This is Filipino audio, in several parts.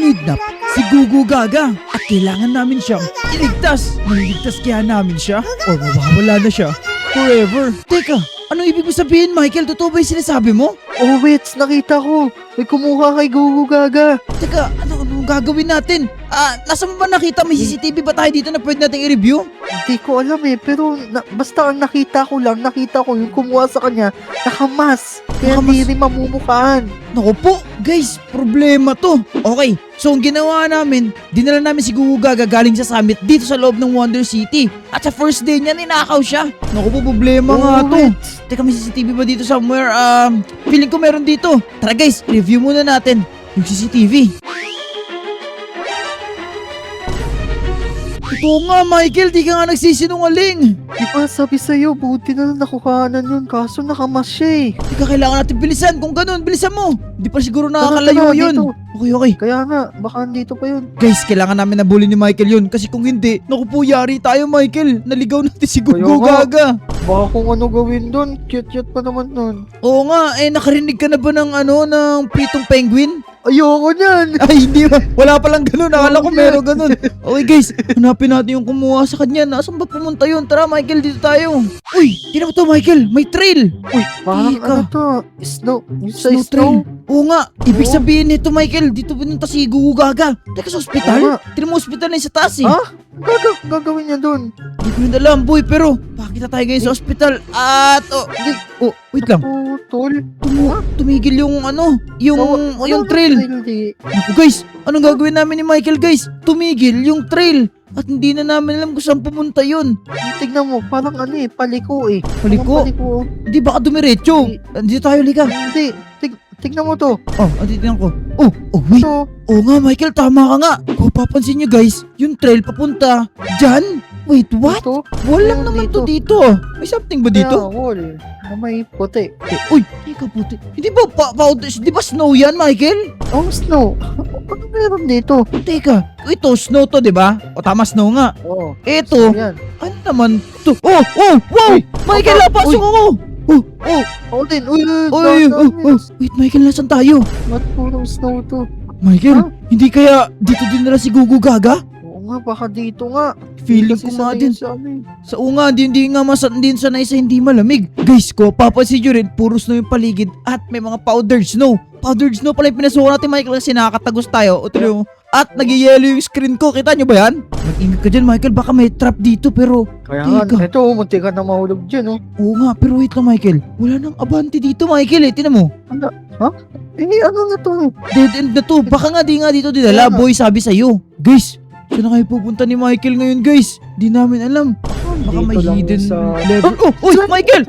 kinidnap si Gugu Gaga at kailangan namin siyang iligtas. Maliligtas kaya namin siya o mawawala na siya forever. Teka, anong ibig mo sabihin, Michael? Totoo ba yung sinasabi mo? Oh, wait, nakita ko. May kumuha kay Gugu Gaga. Teka, anong gagawin natin? Nasa mo ba nakita? May CCTV ba tayo dito na pwede nating i-review? Hindi ko alam pero basta ang nakita ko yung kumuha sa kanya, nakamas. Kaya Nakamas? hindi rin mamumukhaan. Naku po, guys, problema to. Okay, so ang ginawa namin, dinala namin si Gugu Gaga galing sa summit dito sa loob ng Wonder City. At sa first day niya, ninakaw siya. Naku po, problema nga to. wait. Teka, may CCTV ba dito somewhere? Feeling ko meron dito. Tara guys, review muna natin yung CCTV. Ito nga, Michael, di ka nga nagsisinungaling. Di ba sabi sa'yo, buti na lang nakuhanan yun, kaso nakamas siya eh. Teka, kailangan natin bilisan. Kung ganun, bilisan mo. Hindi pa siguro Tara, nakakalayo tara, yun. dito. Okay, okay. Kaya nga, baka andito pa yun. Guys, kailangan namin nabully ni Michael yun. Kasi kung hindi, naku po, yari tayo, Michael. Naligaw natin si Gugu Kaya nga. Gaga. Baka kung ano gawin doon, cute-cute pa naman nun. Oo nga, nakarinig ka na ba ng pitong penguin? Ayoko niyan! Ay, hindi ba? Wala palang ganun. Akala ko Oo, meron ganun. Okay guys, hanapin natin yung kumuha sa kanya. Nasaan ba pumunta yun? Tara Michael, dito tayo. Uy, tingnan mo to Michael, may trail. Uy, parang Teka. ano to? Snow? Yung sa Snow snow? trail. Oo nga, ibig Oo. sabihin nito Michael, dito pinunta si Gugu Gaga. Teka, sa Oo ospital? nga. Tingnan mo ospital na yung sa taas eh. Ha? Gagawin niya doon. Hindi ko rin alam boy, pero pakita tayo ngayon sa ospital. At, wait lang. Oh, tol. Tumigil yung yung trail. Naku guys, anong gagawin namin ni Michael guys? Tumigil yung trail. At hindi na namin alam kung saan pumunta yun. Tignan mo, parang paliko eh. Paliko? Parang paliko. Hindi baka dumiretso. Dito tayo, lika. Hindi, tignan mo to. Oh, tingnan ko. Oh, wait. Ito. Oo nga Michael, tama ka nga. Kung papansin nyo guys, yung trail papunta dyan. Wait, what? Ito. Wall lang Meron naman to dito. dito. May something ba dito? Kaya, wall. Na may puti. Uy, teka puti. Hindi ba powder? Di ba snow yan, Michael? Oh, snow. Ano meron dito? Teka, ito snow to, di ba? O tama, snow nga. Oh, Ito, yan. ano naman to? Oh, wow! Uy, Michael, napasok uy. ako! Oh, Ako din. Uy, wait, Michael, nasan tayo? Ba't puro snow to? Michael, Huh? hindi kaya dito din nila si Gugu Gaga? Oo nga, baka dito nga. Feeling Kasi ko nga sanay din. sa ano eh. Sa nga, hindi nga din sanay sa hindi malamig. Guys, ko, papansin nyo rin, puro snow yung paligid at may mga powdered snow. Powdered snow pala yung pinasukan natin, Michael, kasi nakakatagos tayo. O tuloy mo. At nag-yellow yung screen ko. Kita nyo ba yan? Mag-ingat ka dyan, Michael. Baka may trap dito, pero... Kaya nga, Teka. ito, munti ka na mahulog dyan, oh. Oo nga, pero wait lang, Michael. Wala nang abante dito, Michael, eh. Tinan mo. Ano na to? Dead end na to. Baka nga dito dinala, Kaya nga. boy, sabi sa'yo. Guys, saan na kayo pupunta ni Michael ngayon, guys? Di namin alam. Baka may Dito lang hidden sa level. Uy, Michael!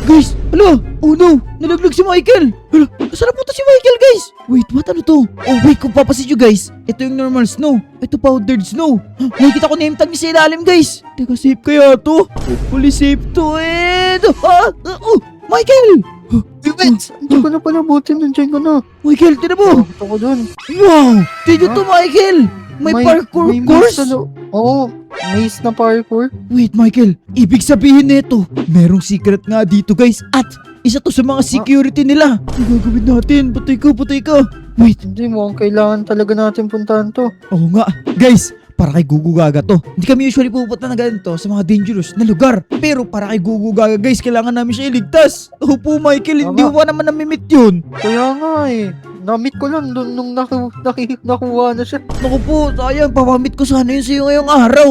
Guys! Hala! Oh no! Nalaglag si Michael! Hala! Saan na punta si Michael, guys? Wait, what? Ano to? Oh, wait, kung papasin nyo, guys. Ito yung normal snow. Ito powdered snow. Nakikita ko name tag niya sa ilalim, guys. Teka, safe kaya to? Hopefully safe to, Michael! Wait, hindi ko na pala buti, nandiyan ko na. Michael, tinan mo! Ito ko dun. Wow! Did you to, Michael? May parkour may course? maze na Oo, maze na parkour. Wait, Michael. Ibig sabihin nito, merong secret nga dito, guys. At isa to sa mga security nila. Ano gagawin natin? Patay ka. Wait. Hindi mo, kailangan talaga natin puntahan to. Oo nga. Guys, para kay Gugu Gaga to. Hindi kami usually pupunta na ganito sa mga dangerous na lugar. Pero para kay Gugu Gaga, guys, kailangan namin siya iligtas. Oo po, Michael. Hindi Tama. mo pa naman namimit yun. Kaya nga eh. Na-meet ko lang dun nung nakuha na siya. Naku po, sayang. Papamit ko sana yun sa'yo ngayong araw.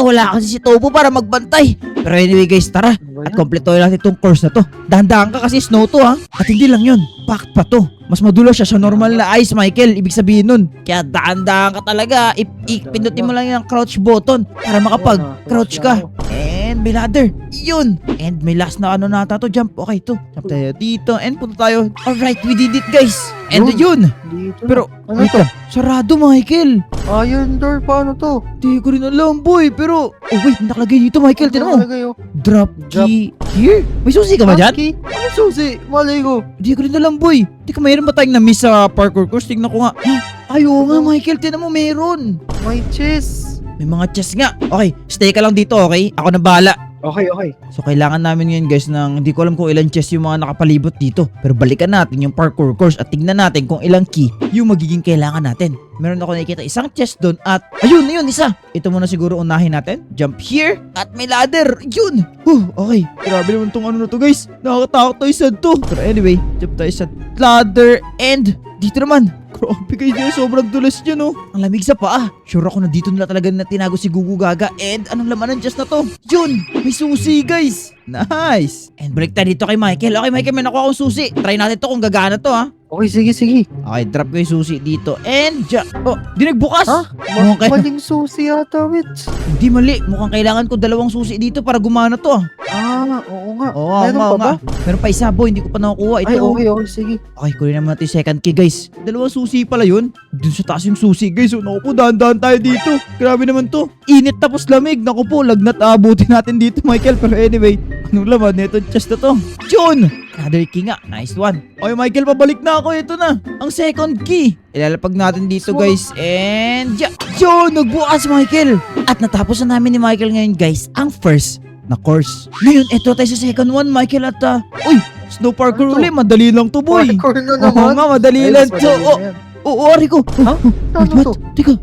Wala kasi si Topo para magbantay. Pero anyway guys, tara. At kompletuhin natin itong course na to. Dahan-dahan ka kasi snow to ha. At hindi lang yun, packed pa to. Mas madulo siya sa normal na ice, Michael. Ibig sabihin nun. Kaya dahan-dahan ka talaga. Pindutin mo lang yung crouch button para makapag-crouch ka. And may ladder. Yun. And may last na nata to. Jump. Okay to. Jump tayo dito. And punta tayo. Alright, we did it guys. And yun. Dito. Pero, ano wait to? lang. Sarado, Michael. Iron door, paano to? Di ko rin alam, boy. Pero, wait, nakalagay dito, Michael. Tinan mo. Nakalagay, oh. Drop key here? May susi ka ba dyan? Husky? Ano susi? Malay ko. Di ko rin alam, boy. Di ka mayroon ba tayong na-miss sa parkour course? Tingnan ko nga. Ay, oo nga, Michael. Tinan mo, meron. May chest. May mga chest nga. Okay, stay ka lang dito, okay? Ako na bahala. Okay, okay. So kailangan namin ngayon guys ng hindi ko alam kung ilang chest yung mga nakapalibot dito. Pero balikan natin yung parkour course at tignan natin kung ilang key yung magiging kailangan natin. Meron ako nakikita isang chest doon at ayun, isa. Ito muna siguro unahin natin. Jump here at may ladder. Yun. Okay. Grabe naman tong ano na to guys. Nakakatakot to isa to. Pero anyway, jump tayo sa ladder and dito naman. Grabe guys, sobrang dulas niya no. Ang lamig sa paa. Sure ako na dito nila talaga na tinago si Gugu Gaga. And anong laman ng chest na to? Yun! May susi guys! Nice! And balik tayo dito kay Michael. Okay Michael, may nakuha akong susi. Try natin to kung gagana to ha. Okay, sige. Okay, drop ko yung susi dito. And oh, di nagbukas! Ha? Okay. Maling susi yata, Wits. Hindi mali. Mukhang kailangan ko 2 susi dito para gumana to ah. Oo nga. Oo, Meron pa ba? Meron pa isa boy, hindi ko pa nakukuha. Ito. Ay, okay, sige. Okay, kunin naman natin yung second key guys. 2 susi pala yun. Dun sa taas yung susi guys. So, naku po, dahan-dahan tayo dito. Grabe naman to. Init tapos lamig. Naku po, lagnat abutin natin dito Michael. Pero anyway, anong laman nito chest na to? June! Another key nga. Nice one. Okay Michael, pabalik na ako. Ito na. Ang second key. Ilalapag natin dito guys. And June! Nagbukas Michael. At natapos na namin ni Michael ngayon guys ang first na course. Ngayon, eto tayo sa second one Michael at uy! Snow parkour Ano to? ulit. Madali lang to boy. Parkour na Oo naman. nga, madali Ay, lang mas to. madali Oh, na yan. oo, ari ko. Ha? Ano What? to? Teka.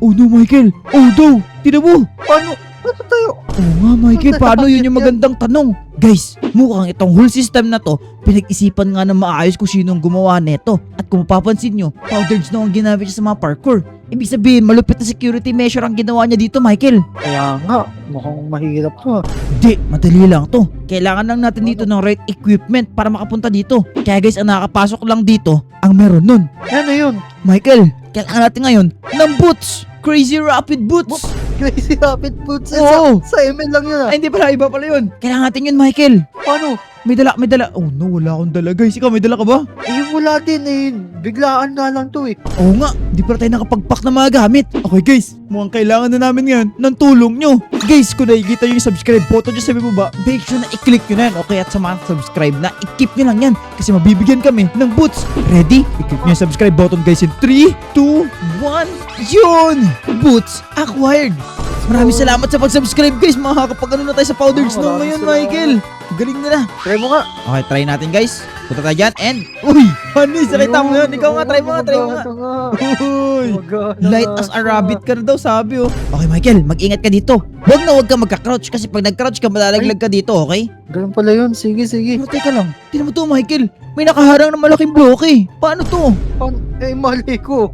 Oh no, Michael. Oh no. Tinan mo. Paano? Ano tayo? Oo nga, Michael. Paano yun yung magandang tanong? Guys, mukhang itong whole system na to, pinag-isipan nga na maayos kung sino ang gumawa neto. At kung mapapansin nyo, powdered snow ang ginamit niya sa mga parkour. Ibig sabihin, malupit na security measure ang ginawa niya dito, Michael. Kaya nga, mukhang mahirap to. Hindi, madali lang to. Kailangan lang natin dito ng right equipment para makapunta dito. Kaya guys, ang nakakapasok lang dito, ang meron nun. Ano yun? Michael, kailangan natin ngayon ng boots. Crazy Rapid Boots. Crazy Rapid Boots. Oo. Sa ML lang yun Ay, hindi pala. Iba pala yun. Kailangan natin yun, Michael. Paano? May dala. Oh no, wala akong dala guys. Ikaw, may dala ka ba? Wala din biglaan nga lang to Oo nga, di pala tayo nakapagpak ng mga gamit. Okay guys, mukhang kailangan na namin ngayon ng tulong nyo. Guys, kung nakikita yung subscribe button dyan sa baba, make sure na i-click nyo na yan. Okay, at sa mga subscribe na, i-keep nyo lang yan. Kasi mabibigyan kami ng boots. Ready? I-click nyo yung subscribe button guys in 3, 2, 1. Yun! Boots acquired. Maraming salamat sa pag-subscribe guys. Makakapag-ano na tayo sa powdered snow maraming ngayon, salamat. Michael. Galing nila. Try mo nga. Okay, try natin guys. Punta tayo dyan and... Uy! Honey, nakita mo yun. Ikaw nga, try mo nga. Uy! Light as a rabbit ka na daw, sabi oh. Okay, Michael, mag-ingat ka dito. Huwag ka magka-crouch kasi pag nag-crouch ka, malalaglag ka dito, okay? Ganun pala yun. Sige. Pero teka lang, tinan mo to, Michael. May nakaharang ng malaking bloke. Paano to? Mali ko.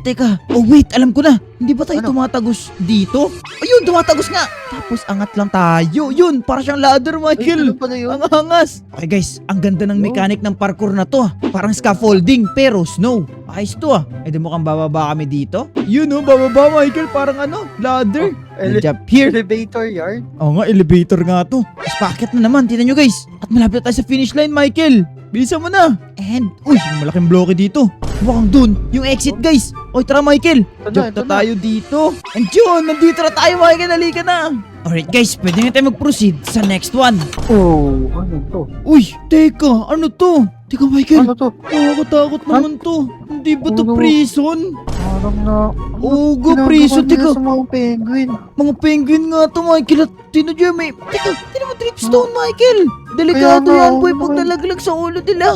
Teka. Oh, wait, alam ko na. Hindi ba tayo Ano? tumatagos dito? Ayun, tumatagos nga. Tapos angat lang tayo. Yun, para siyang ladder, Michael. Ganun pala yun. Ang angas. Okay guys, ang ganda ng Yo. mechanic ng parkour na to. Parang scaffolding pero snow. Ayos to ah. Eh di mukhang bababa kami dito. Yun oh, bababa Michael. Parang ano, ladder. Jump here. Elevator yard. Oo nga, elevator nga to. Tapos packet na naman, tingnan nyo guys. At malapit na tayo sa finish line, Michael. Bilisan mo na. And, uy, malaking bloke dito. Mukhang dun, yung exit guys. Oy, tara Michael. Jump na tayo dito. And yun, nandito na tayo Michael, halika na. Alright guys, pwede na tayo mag-proceed sa next one. Oh, ano to? Uy, teka, ano to? Teka Michael, Ano to? nakakatakot naman to. Hindi ba to Ano? prison? Parang na... Ugo, ginagawa prison, nila teka. sa mga penguin. Mga penguin nga to, Michael. At tinadya may... Teka, tinan mo dripstone, Michael. Delikado Kaya nga, yan, boy, oo, pag naman. nalaglag sa ulo nila.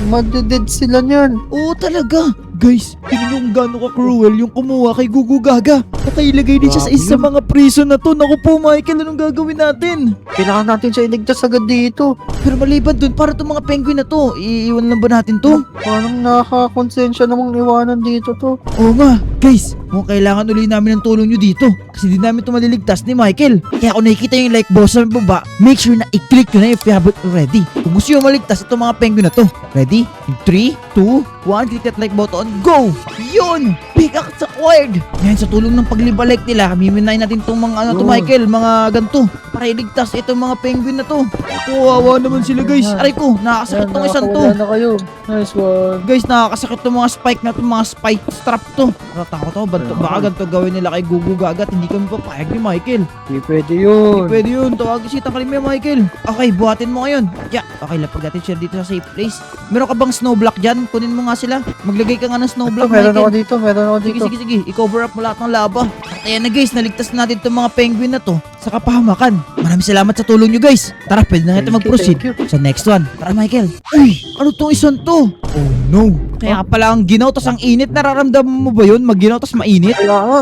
Madeded sila niyan. Oo, talaga. Guys, tingnan nyo kung gaano ka-cruel yung kumuha kay Gugu Gaga. Nakailagay din siya sa Grabe isa yun. mga prison na to. Naku po, Michael, anong gagawin natin? Kailangan natin siya iligtas agad dito. Pero maliban dun, para itong mga penguin na to, iiwan lang ba natin to? Parang nakakonsensya namang iwanan dito to. Oo nga. Guys, mukhang kailangan uli namin ng tulong nyo dito. Kasi di namin ito maliligtas ni Michael. Kaya kung nakikita yung like boss sa baba, make sure na i-click nyo na if you haven't already. Kung gusto nyo maligtas itong mga penguin na to. Ready? In 3, 2, 1, click that like button, go! Yun! Pickaxe acquired! Ngayon sa tulong ng paglibalike nila, miminayin natin itong mga ano to Yun. Michael, mga ganito. Para iligtas itong mga penguin na to. Kawawa naman sila guys. Aray ko, nakakasakit tong isang to. Nakakawala na kayo. Nice one. Guys, nakakasakit tong mga spike na to, mga spike strap to. Natatakot ako, baka ganito gawin nila kay Gugu Gaga at hindi kami papayag ni Michael. Hindi pwede yun. Pwede yun, tawagin si Takalim Michael. Okay, buhatin mo ngayon. Yeah, okay, lapag natin siya dito sa safe place. Meron ka bang snow block dyan? Kunin mo nga sila. Maglagay ka nga ng snow block, Meron ako Michael. dito, meron ako Sige, dito. sige. I-cover up mo lahat ng lava. At ayan na guys, naligtas na natin itong mga penguin na to sa kapahamakan. Maraming salamat sa tulong nyo guys. Tara, pwede na natin mag-proceed Thank you. sa next one. Tara, Michael. Uy, ano tong isang to? Oh no. Kaya pala ang ginaw tas ang init. Nararamdaman mo ba yun? Mag-ginaw tas mainit? Kaya nga,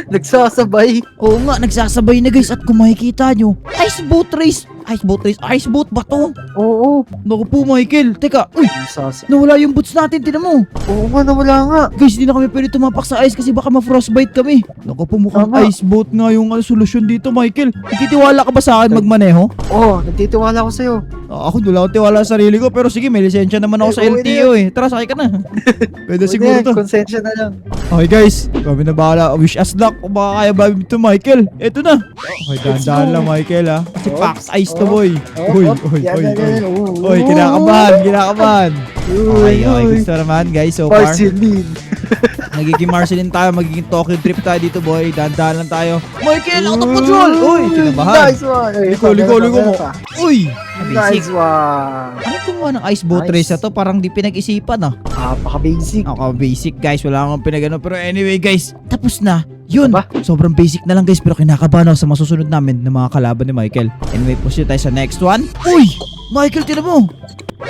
nagsasabay. Oo nga, nagsasabay na guys. At kung makikita nyo, ice boat race. Ice boat race. Ice boat ba to? Oo, Naku po, Michael. Teka, uy, nagsasabay. nawala yung boots natin. Tinan mo. Oo nga, nawala nga. Guys, hindi na kami pwede tumapak sa ice kasi baka ma-frostbite kami. Naku po, mukhang Tama. ice boat nga yung solusyon dito, Michael. Nagtitiwala ka ba sa akin magmaneho? Oo, nagtitiwala ko sa'yo. Ako, wala akong tiwala sa sarili ko. Pero sige, may lisensya naman ako sa Eh, okay LTO eh. Tara, sakay ka na. Pwede siguro to. Konsensya na lang. Okay guys, kami na bahala. Wish us luck kung baka kaya ba ito, Michael. Eto na. Okay, dahan-dahan lang, Michael ha. Kasi Oh, packed ice to, oh, boy. Uy, Yan, yan, yan. Oo. Uy, kinakabahan. Okay, okay. Uy, Gusto naman, guys, so far. Marceline. Magiging Marceline tayo, magiging Tokyo trip tayo dito, boy. Dahan-dahan lang tayo. Michael, out of control! Uy, kinabahan. Nice one. Ay, Liko mo. meron pa. Uy, Nice basic. one. Ano kumuha ng ice boat Nice. race na to? Parang di pinag-isipan ah. Napaka-basic. Ako, basic guys. Wala akong pinagano. Pero anyway guys, tapos na. Yun. Aba? Sobrang basic na lang guys. Pero kinakabahan ako sa masusunod namin ng mga kalaban ni Michael. Anyway, proceed tayo sa next one. Uy! Michael, tinan mo!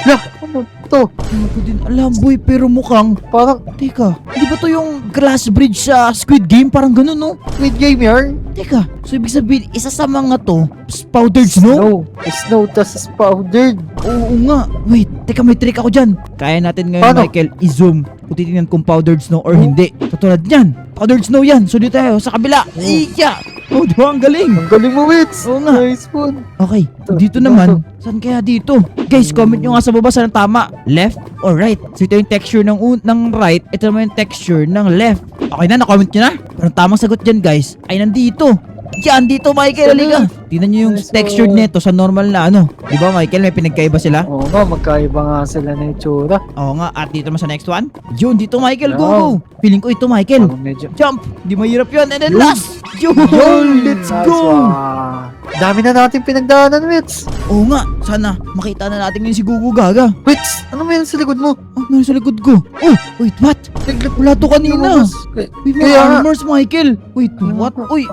Lah, ano to? Hindi ko din alam, boy. Pero mukhang... Parang Teka, hindi ba to yung glass bridge sa Squid Game? Parang ganun, no? Squid Game yarn? Teka, so ibig sabihin, isa sa mga to, powdered snow? Snow tas is powdered. Oo nga. Wait, teka, may trick ako dyan. Kaya natin ngayon, Paano? Michael, i-zoom kung titignan kung powdered snow or Oh. hindi. Katulad niyan. Powdered snow yan. So dito tayo, sa kabila. Oh. Iya! Oh, diba? Ang galing. Ang galing mo, Wits. Oo nga. Nice one. Okay, Ito, dito ito, naman. Saan kaya dito? Guys, comment nyo nga sa baba saan ang tama. Left or right? So ito yung texture ng right. Ito naman yung texture ng left. Okay na, na-comment nyo na? Pero ang tamang sagot dyan, guys, ay nandito. Yan, dito, Michael, halika. Tingnan nyo yung Nice texture one. nito sa normal na ano. Di ba, Michael, may pinagkaiba sila? Oo nga, magkaiba nga sila na itsura. Oo nga, at dito naman sa next one. Yun, dito, Michael, go, Wow. go. Feeling ko ito, Michael. Parang medyo... Jump! Di mahirap yun. And then Yun. last! Yun! Let's Nice go! one. Dami na natin pinagdaanan, Wits. Oo nga, sana makita na natin yung si Gugu Gaga. Wits, ano meron sa likod mo? Oh, meron sa likod ko. Oh, wait, what? Wala to kanina. Wait, mga Kaya nga. armors, Michael. Wait, what? Uy,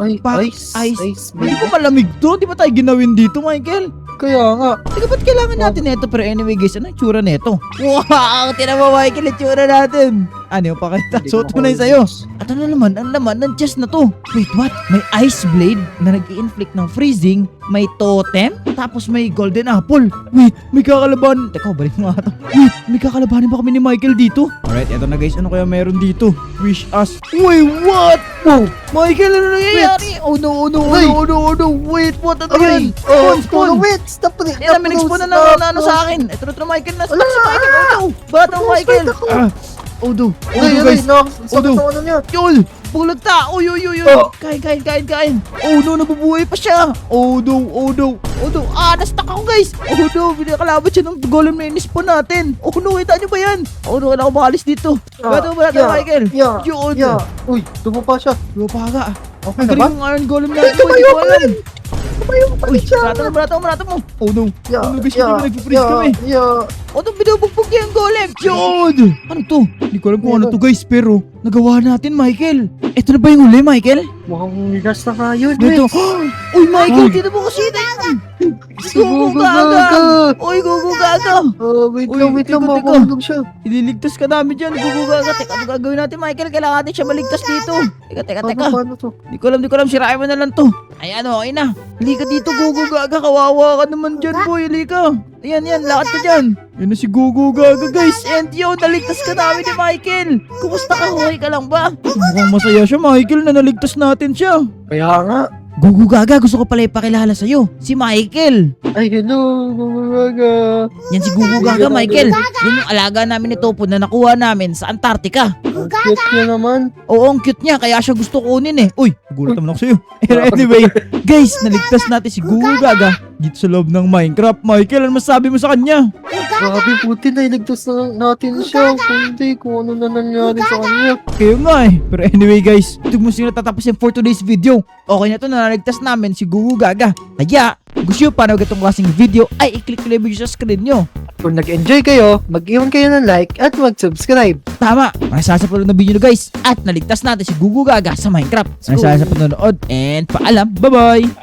ice. Ice. Hindi ba malamig to? Di ba tayo ginawin dito, Michael? Kaya nga. Teka, ba't kailangan natin ito? Pero anyway, guys, ano yung tsura nito? Wow! Tinan mo, Michael, yung tsura natin. Ano yung pakita? Hindi Suot ko mo na yun sa'yo. makaulit. At ano naman, ang laman ng chest na to? Wait, what? May ice blade na nag-i-inflict ng freezing, may totem, tapos may golden apple. Wait, may kakalaban. Teka, balik mo nga ito. Wait, may kakalabanin ba kami ni Michael dito? Alright, eto na guys, ano kaya meron dito? Wish us. Wait, what? Wow. Michael, ano nangyayari? Oh no, oh no, oh Ay. no, oh no, oh no. Wait, what? Ano Ay! yan? Oh, Spawn, spawn. Wits! Tapos Yan, may nag-spawn na ano sa akin. Ito na Michael, na Wala. si Michael. Oh no, batang Michael. Oh no, oh no guys. Sakit ako na niya. Yol! Bulagta! Uy, uy, uy, uy! Oh. Kain! Oh no, nabubuhay pa siya! Oh no! Ah, na-stuck ako guys! Oh no, binakalaban siya ng golem na inispawn natin! Oh no, kita niyo ba yan? Oh no, kailangan ko makalis dito! Bato, Michael! Yeah. Yun! Yeah. Uy, tumapa siya. Lupaga! Okay Ang na ba? galing yung iron golem natin! Tumayo Hindi ko pa alam! rin. Tumayo pa Uy, rin siya. barata mo! Oh no! Yeah. Oh no, guys, hindi mo nag-freeze kami! Yeah. O ito, binubugbog niya yung golem! Yun! Ano to? Hindi ko alam kung ano to guys, pero nagawa natin, Michael! Ito na ba yung huli, Michael? Mukhang nilas na nga yun, Dito. Wits. Uy, Michael, Uy. dito mo kasi na yan! Gugu Gugu Gaga! Gaga. Uy, Gugu Gaga! Wait Uy, lang, teka. mahulog siya. Ililigtas ka namin dyan, Gugu Gaga. Teka, ano gagawin natin, Michael? Kailangan natin siya maligtas dito. Teka. Paano to? Di ko alam, sirain mo na lang to. Ay, ano, okay na. Halika dito, Gugu Gaga. Kawawa ka naman dyan, boy. Halika. Ayan, lakad ka dyan. Yan na si Gugu Gaga, guys. And yun, naligtas ka namin ni Michael. Kumusta ka? Okay ka lang ba? Mukhang masaya siya, Michael, na naligtas natin siya. Kaya nga. Gugu Gaga, gusto ko pala ipakilala sa'yo. Si Michael. Ay, hello, Gugu Gaga. Yan si Gugu Gaga, Michael. Yan yung alaga namin ni Topo na nakuha namin sa Antarctica. Ang cute niya naman. Oo, ang cute niya, kaya siya gusto kunin eh. Uy, Nagulat naman ako sa'yo. Pero anyway, guys, naligtas natin si Gugu Gaga dito sa loob ng Minecraft. Michael, ano masabi mo sa kanya? Grabe, buti na iligtas na natin siya. Kundi kung ano na nangyari sa kanya. Kaya nga eh. Pero anyway guys, ito mo sila tatapusin for today's video. Okay na to, naligtas namin si Gugu Gaga. Kaya, gusto nyo paano itong klaseng video ay i-click nyo yung video sa screen nyo. Kung nag-enjoy kayo, mag-iwan kayo ng like at mag-subscribe. Tama, maraming salamat sa panonood ng video nyo guys. At naligtas natin si Gugu Gaga sa Minecraft. Maraming salamat sa panonood and paalam. Bye bye!